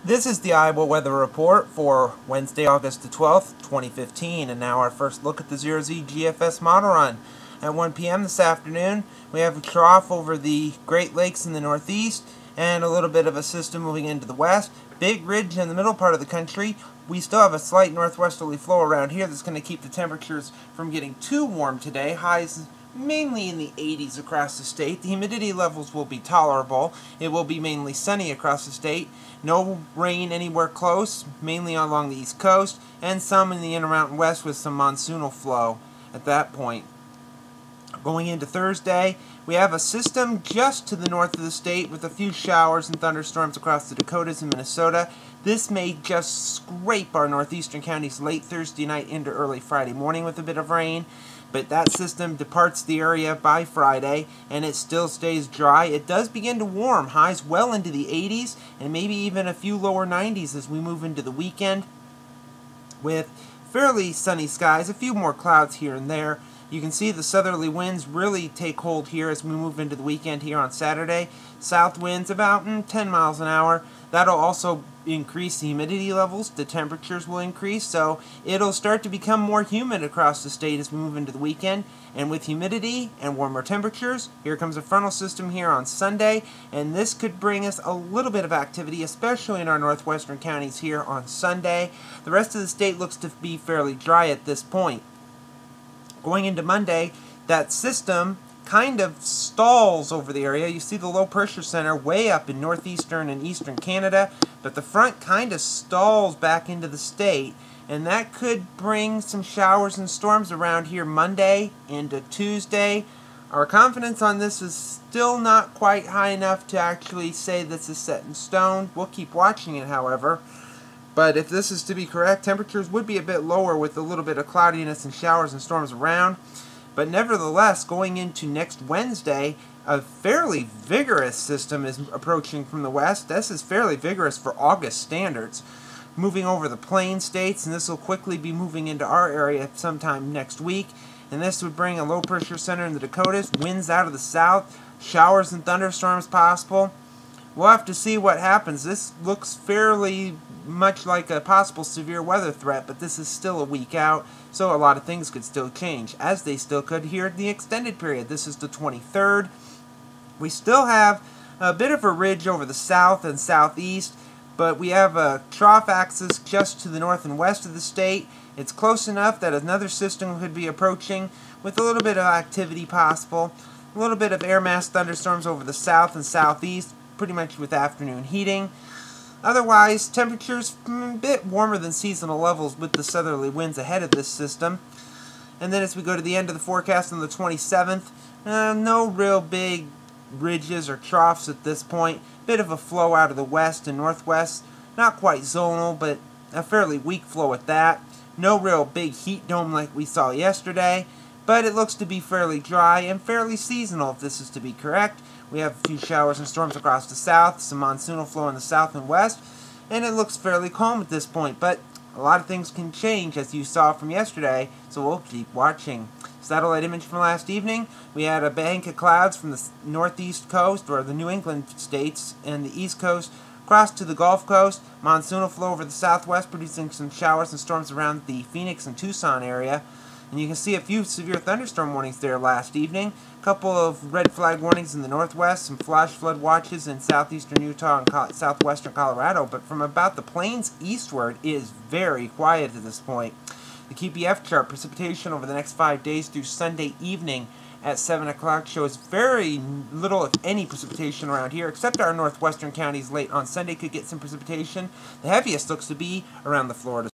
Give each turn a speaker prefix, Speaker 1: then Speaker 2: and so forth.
Speaker 1: This is the Iowa Weather Report for Wednesday, August the 12th, 2015, and now our first look at the 0Z GFS Model Run. At 1 p.m. this afternoon, we have a trough over the Great Lakes in the northeast, and a little bit of a system moving into the west. Big ridge in the middle part of the country. We still have a slight northwesterly flow around here that's going to keep the temperatures from getting too warm today. Highs mainly in the 80s across the state. The humidity levels will be tolerable. It will be mainly sunny across the state. No rain anywhere close, mainly along the east coast, and some in the Intermountain West with some monsoonal flow at that point. Going into Thursday, we have a system just to the north of the state with a few showers and thunderstorms across the Dakotas and Minnesota. This may just scrape our northeastern counties late Thursday night into early Friday morning with a bit of rain. But that system departs the area by Friday, and it still stays dry. It does begin to warm, highs well into the 80s, and maybe even a few lower 90s as we move into the weekend, with fairly sunny skies, a few more clouds here and there. You can see the southerly winds really take hold here as we move into the weekend here on Saturday. South winds about 10 miles an hour. That'll also increase the humidity levels. The temperatures will increase, so it'll start to become more humid across the state as we move into the weekend. And with humidity and warmer temperatures, here comes a frontal system here on Sunday, and this could bring us a little bit of activity, especially in our northwestern counties here on Sunday. The rest of the state looks to be fairly dry at this point. Going into Monday, that system kind of stalls over the area. You see the low pressure center way up in northeastern and eastern Canada, but the front kind of stalls back into the state, and that could bring some showers and storms around here Monday into Tuesday. Our confidence on this is still not quite high enough to actually say this is set in stone. We'll keep watching it, however. But if this is to be correct, temperatures would be a bit lower with a little bit of cloudiness and showers and storms around. But nevertheless, going into next Wednesday, a fairly vigorous system is approaching from the west. This is fairly vigorous for August standards, moving over the plain states, and this will quickly be moving into our area sometime next week. And this would bring a low pressure center in the Dakotas, winds out of the south, showers and thunderstorms possible. We'll have to see what happens. This looks fairly much like a possible severe weather threat, but this is still a week out, so a lot of things could still change, as they still could here in the extended period. This is the 23rd. We still have a bit of a ridge over the south and southeast, but we have a trough axis just to the north and west of the state. It's close enough that another system could be approaching with a little bit of activity possible. A little bit of air mass thunderstorms over the south and southeast, pretty much with afternoon heating. Otherwise, temperatures a bit warmer than seasonal levels with the southerly winds ahead of this system. And then as we go to the end of the forecast on the 27th, no real big ridges or troughs at this point. Bit of a flow out of the west and northwest. Not quite zonal, but a fairly weak flow at that. No real big heat dome like we saw yesterday, but it looks to be fairly dry and fairly seasonal if this is to be correct. We have a few showers and storms across the south, some monsoonal flow in the south and west, and it looks fairly calm at this point, but a lot of things can change as you saw from yesterday, so we'll keep watching. Satellite image from last evening, we had a bank of clouds from the northeast coast, or the New England states, and the east coast, across to the Gulf Coast, monsoonal flow over the southwest, producing some showers and storms around the Phoenix and Tucson area. And you can see a few severe thunderstorm warnings there last evening. A couple of red flag warnings in the northwest, some flash flood watches in southeastern Utah and southwestern Colorado. But from about the plains eastward, it is very quiet at this point. The QPF chart, precipitation over the next 5 days through Sunday evening at 7 o'clock, shows very little, if any, precipitation around here, except our northwestern counties late on Sunday could get some precipitation. The heaviest looks to be around the Florida